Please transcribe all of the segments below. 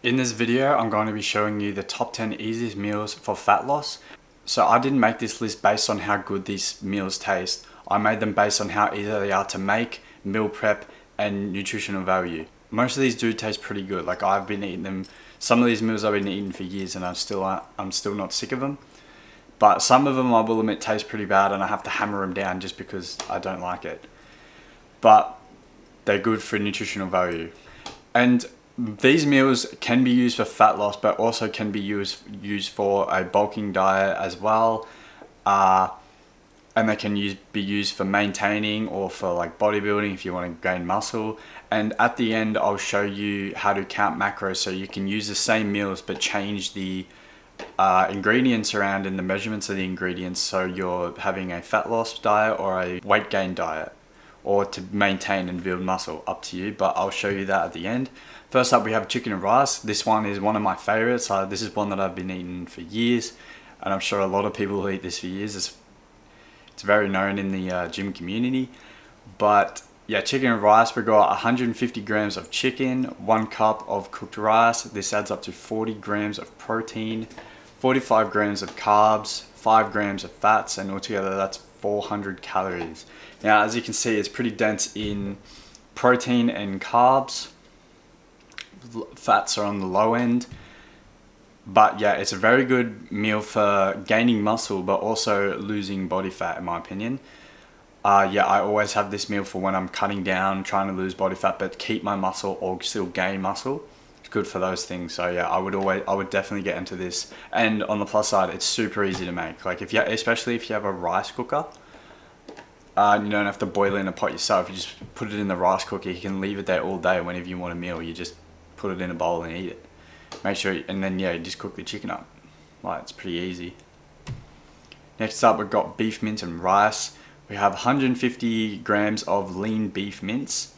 In this video, I'm going to be showing you the top 10 easiest meals for fat loss. So I didn't make this list based on how good these meals taste. I made them based on how easy they are to make, meal prep, and nutritional value. Most of these do taste pretty good. Like I've been eating them. Some of these meals I've been eating for years and I'm still not sick of them. But some of them I will admit taste pretty bad and I have to hammer them down just because I don't like it. But they're good for nutritional value. And these meals can be used for fat loss, but also can be used for a bulking diet as well. And they can be used for maintaining or for like bodybuilding if you want to gain muscle. And at the end, I'll show you how to count macros so you can use the same meals but change the ingredients around and the measurements of the ingredients, so you're having a fat loss diet or a weight gain diet, or to maintain and build muscle, up to you, but I'll show you that at the end. First up, we have chicken and rice. This one is one of my favorites. This is one that I've been eating for years, and I'm sure a lot of people who eat this for years. It's very known in the gym community. But yeah, chicken and rice, we got 150 grams of chicken, 1 cup of cooked rice. This adds up to 40 grams of protein, 45 grams of carbs, 5 grams of fats, and altogether that's 400 calories. Now, as you can see, it's pretty dense in protein and carbs. Fats are on the low end. But yeah, it's a very good meal for gaining muscle, but also losing body fat, in my opinion. Yeah, I always have this meal for when I'm cutting down, trying to lose body fat, but keep my muscle or still gain muscle. It's good for those things. So yeah, I would definitely get into this. And on the plus side, it's super easy to make. Like especially if you have a rice cooker, you don't have to boil it in a pot yourself. You just put it in the rice cooker. You can leave it there all day. Whenever you want a meal, you just put it in a bowl and eat it. Make sure, and then yeah, you just cook the chicken up. Like, it's pretty easy. Next up, we've got beef mince and rice. We have 150 grams of lean beef mince,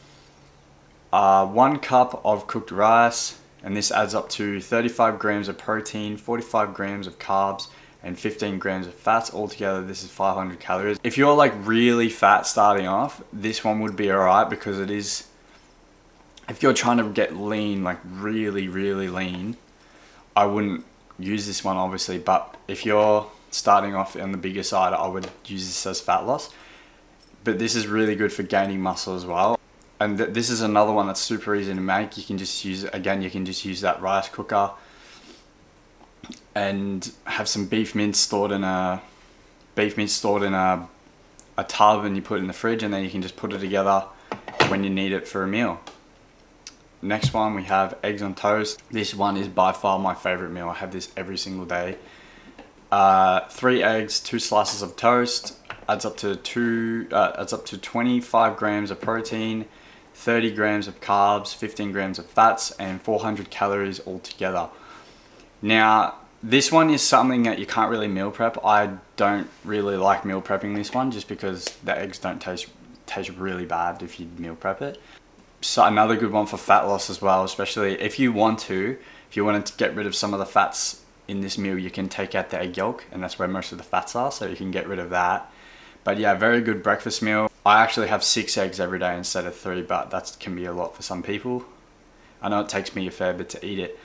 1 cup of cooked rice, and this adds up to 35 grams of protein, 45 grams of carbs, and 15 grams of fats. Altogether, this is 500 calories. If you're like really fat starting off, this one would be alright, because it is, if you're trying to get lean, like really, really lean, I wouldn't use this one obviously, but if you're starting off on the bigger side, I would use this as fat loss. But this is really good for gaining muscle as well. And this is another one that's super easy to make. You can just use, again, you can just use that rice cooker and have some beef mince stored in a tub, and you put it in the fridge, and then you can just put it together when you need it for a meal. Next one, we have eggs on toast. This one is by far my favorite meal. I have this every single day. 3 eggs, 2 slices of toast, adds up to 25 grams of protein, 30 grams of carbs, 15 grams of fats, and 400 calories altogether. Now, this one is something that you can't really meal prep. I don't really like meal prepping this one, just because the eggs don't taste really bad if you meal prep it. So another good one for fat loss as well, especially if you wanted to get rid of some of the fats in this meal, you can take out the egg yolk, and that's where most of the fats are, so you can get rid of that. But yeah, very good breakfast meal. I actually have 6 eggs every day instead of 3, but that can be a lot for some people. I know it takes me a fair bit to eat it,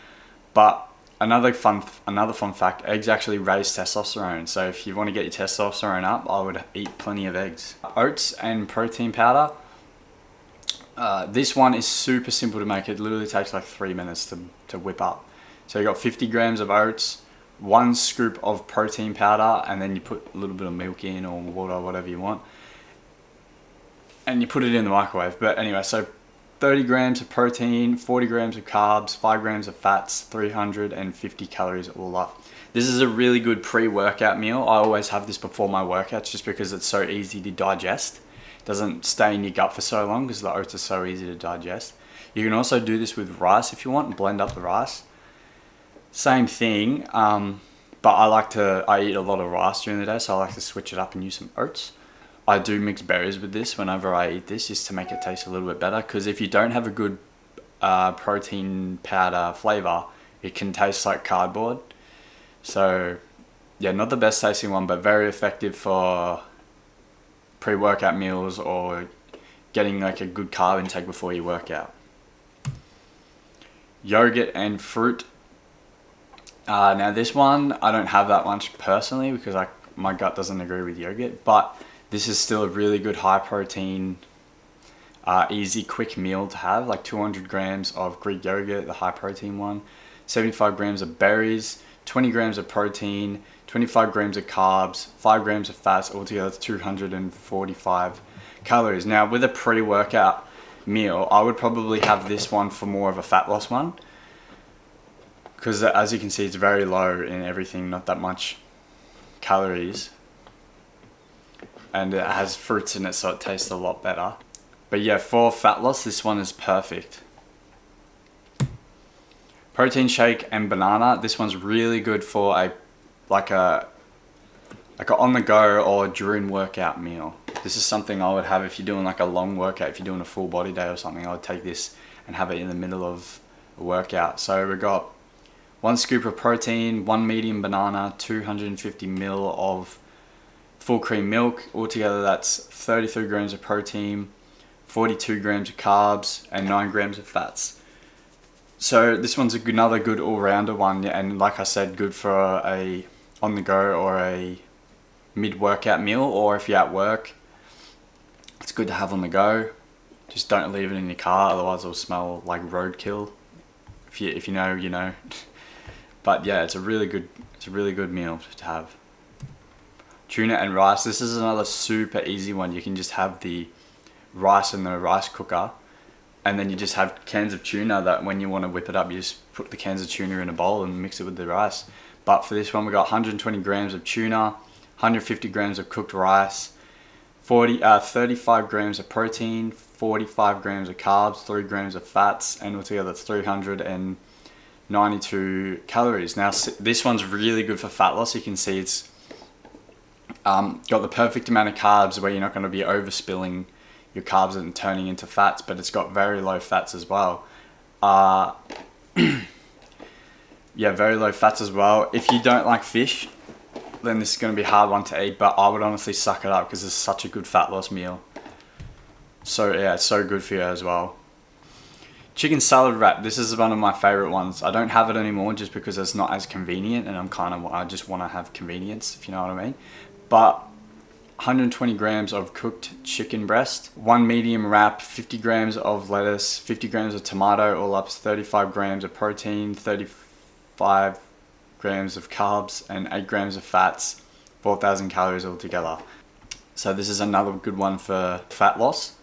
but another fun fact, eggs actually raise testosterone. So if you want to get your testosterone up, I would eat plenty of eggs. Oats and protein powder. This one is super simple to make. It literally takes like 3 minutes to whip up. So you got 50 grams of oats, 1 scoop of protein powder, and then you put a little bit of milk in, or water, whatever you want, and you put it in the microwave. But anyway, so 30 grams of protein, 40 grams of carbs, 5 grams of fats, 350 calories all up. This is a really good pre-workout meal. I always have this before my workouts, just because it's so easy to digest. It doesn't stay in your gut for so long because the oats are so easy to digest. You can also do this with rice if you want, and blend up the rice. Same thing, but I eat a lot of rice during the day, so I like to switch it up and use some oats. I do mix berries with this whenever I eat this, just to make it taste a little bit better, because if you don't have a good protein powder flavor, it can taste like cardboard. So yeah, not the best tasting one, but very effective for pre-workout meals or getting like a good carb intake before you work out. yogurt and fruit. Now this one, I don't have that much personally because my gut doesn't agree with yogurt, but this is still a really good high protein, easy, quick meal to have. Like 200 grams of Greek yogurt, the high protein one, 75 grams of berries, 20 grams of protein, 25 grams of carbs, 5 grams of fats, altogether that's 245 calories. Now with a pre-workout meal, I would probably have this one for more of a fat loss one, because as you can see, it's very low in everything, not that much calories, and it has fruits in it, so it tastes a lot better. But yeah, for fat loss, this one is perfect. Protein shake and banana. This one's really good for a on the go or during workout meal. This is something I would have if you're doing like a long workout. If you're doing a full body day or something, I would take this and have it in the middle of a workout. So we got 1 scoop of protein, 1 medium banana, 250 ml of full cream milk. Altogether that's 33 grams of protein, 42 grams of carbs, and 9 grams of fats. So this one's another good all-rounder one, and like I said, good for a on the go or a mid-workout meal, or if you're at work, it's good to have on the go. Just don't leave it in your car, otherwise it'll smell like roadkill. If you know, you know. But yeah, it's a really good meal to have. Tuna and rice. This is another super easy one. You can just have the rice in the rice cooker, and then you just have cans of tuna that when you want to whip it up, you just put the cans of tuna in a bowl and mix it with the rice. But for this one, we got 120 grams of tuna, 150 grams of cooked rice, 35 grams of protein, 45 grams of carbs, 3 grams of fats, and altogether that's 392 calories. Now this one's really good for fat loss. You can see it's got the perfect amount of carbs where you're not going to be overspilling your carbs and turning into fats, but it's got very low fats as well. Yeah, very low fats as well. If you don't like fish, then this is going to be a hard one to eat, but I would honestly suck it up because it's such a good fat loss meal. So yeah, it's so good for you as well. Chicken salad wrap. This is one of my favorite ones. I don't have it anymore just because it's not as convenient, and I just want to have convenience, if you know what I mean. But 120 grams of cooked chicken breast, 1 medium wrap, 50 grams of lettuce, 50 grams of tomato, all up to 35 grams of protein, 35 grams of carbs, and 8 grams of fats, 4,000 calories altogether. So this is another good one for fat loss.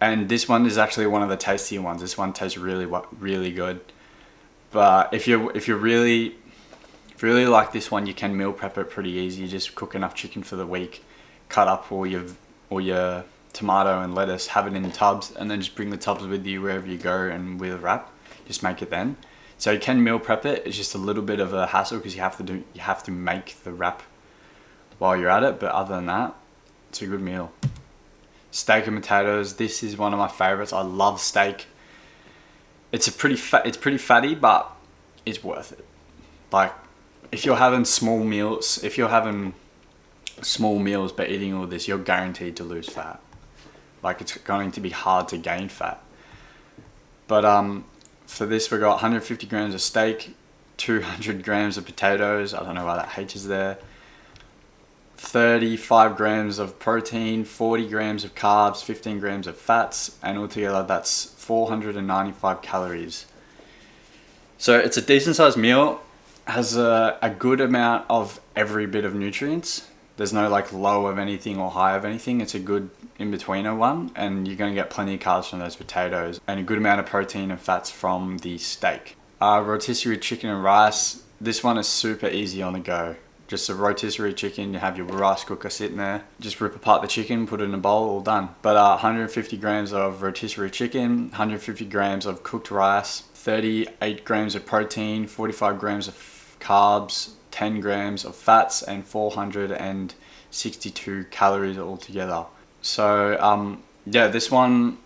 And this one is actually one of the tastier ones. This one tastes really good. But if you really like this one, you can meal prep it pretty easy. You just cook enough chicken for the week, cut up all your tomato and lettuce, have it in tubs, and then just bring the tubs with you wherever you go, and with a wrap, just make it then. So you can meal prep it. It's just a little bit of a hassle because you have to make the wrap while you're at it. But other than that, it's a good meal. Steak and potatoes. This is one of my favorites. I love steak. It's pretty fatty, but it's worth it. Like if you're having small meals but eating all this, you're guaranteed to lose fat. Like it's going to be hard to gain fat. But for this we got 150 grams of steak, 200 grams of potatoes. I don't know why that H is there. 35 grams of protein, 40 grams of carbs, 15 grams of fats, and altogether that's 495 calories. So it's a decent sized meal, has a good amount of every bit of nutrients. There's no like low of anything or high of anything. It's a good in-betweener one, and you're going to get plenty of carbs from those potatoes and a good amount of protein and fats from the steak. Rotisserie chicken and rice. This one is super easy on the go. Just a rotisserie chicken, you have your rice cooker sitting there. Just rip apart the chicken, put it in a bowl, all done. But 150 grams of rotisserie chicken, 150 grams of cooked rice, 38 grams of protein, 45 grams of carbs, 10 grams of fats, and 462 calories altogether. So yeah, this one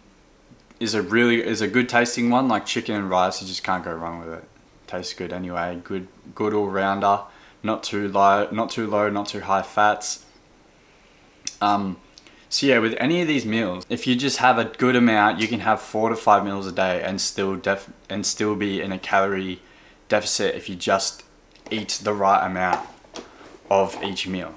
is a good tasting one. Like chicken and rice, you just can't go wrong with it. Tastes good anyway. Good all rounder. Not too low, not too high fats. So yeah, with any of these meals, if you just have a good amount, you can have 4 to 5 meals a day and still be in a calorie deficit if you just eat the right amount of each meal.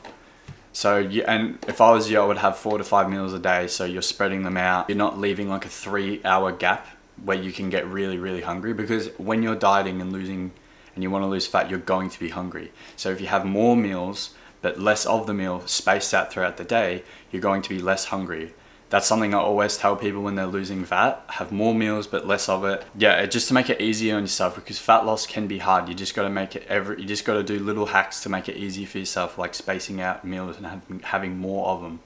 So and if I was you, I would have 4 to 5 meals a day, so you're spreading them out. You're not leaving like a 3-hour gap where you can get really, really hungry, because when you're dieting and you want to lose fat, you're going to be hungry. So if you have more meals but less of the meal spaced out throughout the day, you're going to be less hungry. That's something I always tell people when they're losing fat: have more meals but less of it. Yeah, just to make it easier on yourself, because fat loss can be hard. You just got to you just got to do little hacks to make it easy for yourself, like spacing out meals and having more of them.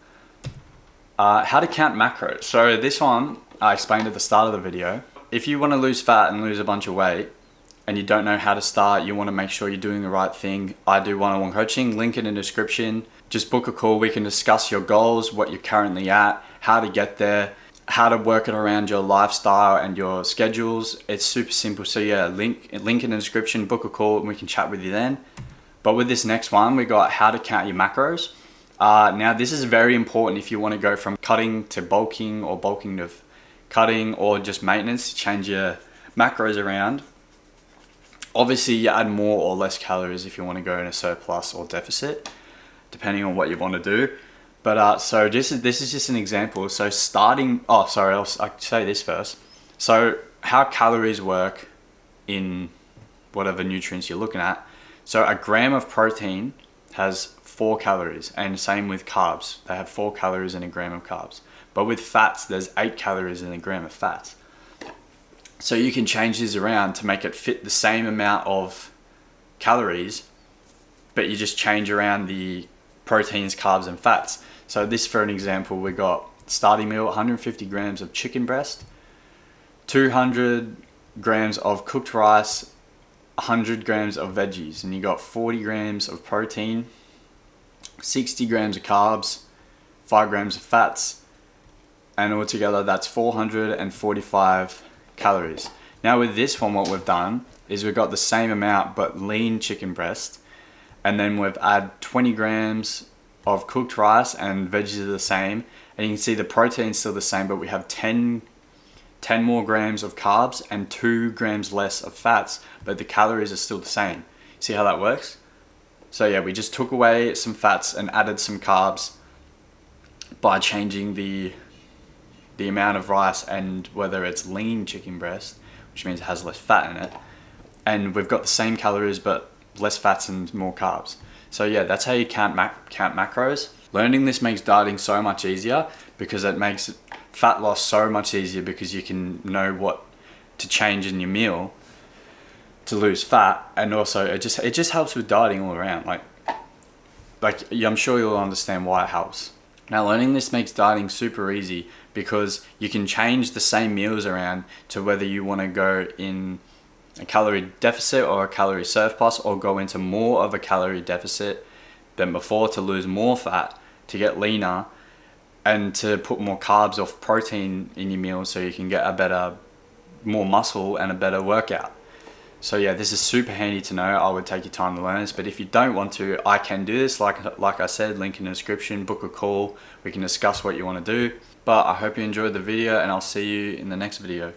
How to count macros. So this one I explained at the start of the video. If you want to lose fat and lose a bunch of weight, and you don't know how to start, you want to make sure you're doing the right thing, I do one-on-one coaching, link in the description. Just book a call. We can discuss your goals, what you're currently at, how to get there, how to work it around your lifestyle and your schedules. It's super simple. So yeah, link in the description, book a call and we can chat with you then. But with this next one, we got how to count your macros. Now this is very important if you want to go from cutting to bulking, or bulking to cutting, or just maintenance, to change your macros around. Obviously you add more or less calories if you want to go in a surplus or deficit, depending on what you want to do. But so this is just an example. So I'll say this first. So how calories work in whatever nutrients you're looking at. So a gram of protein has 4 calories, and same with carbs. They have 4 calories in a gram of carbs. But with fats, there's 8 calories in a gram of fats. So you can change this around to make it fit the same amount of calories, but you just change around the proteins, carbs and fats. So this, for an example, we got starting meal, 150 grams of chicken breast, 200 grams of cooked rice, 100 grams of veggies, and you got 40 grams of protein, 60 grams of carbs, 5 grams of fats, and altogether that's 445 calories. Now with this one, what we've done is we've got the same amount but lean chicken breast, and then we've added 20 grams of cooked rice, and veggies are the same, and you can see the protein's still the same, but we have 10 more grams of carbs and 2 grams less of fats, but the calories are still the same. See how that works? So yeah, we just took away some fats and added some carbs by changing the amount of rice, and whether it's lean chicken breast, which means it has less fat in it, and we've got the same calories but less fats and more carbs. So yeah, that's how you count macros. Learning this makes dieting so much easier, because it makes fat loss so much easier, because you can know what to change in your meal to lose fat, and also it just helps with dieting all around. Like I'm sure you'll understand why it helps. Now learning this makes dieting super easy, because you can change the same meals around to whether you want to go in a calorie deficit or a calorie surplus, or go into more of a calorie deficit than before to lose more fat, to get leaner, and to put more carbs or protein in your meal so you can get more muscle and a better workout. So yeah, this is super handy to know. I would take your time to learn this, but if you don't want to, I can do this. Like I said, link in the description, book a call. We can discuss what you want to do. But I hope you enjoyed the video, and I'll see you in the next video.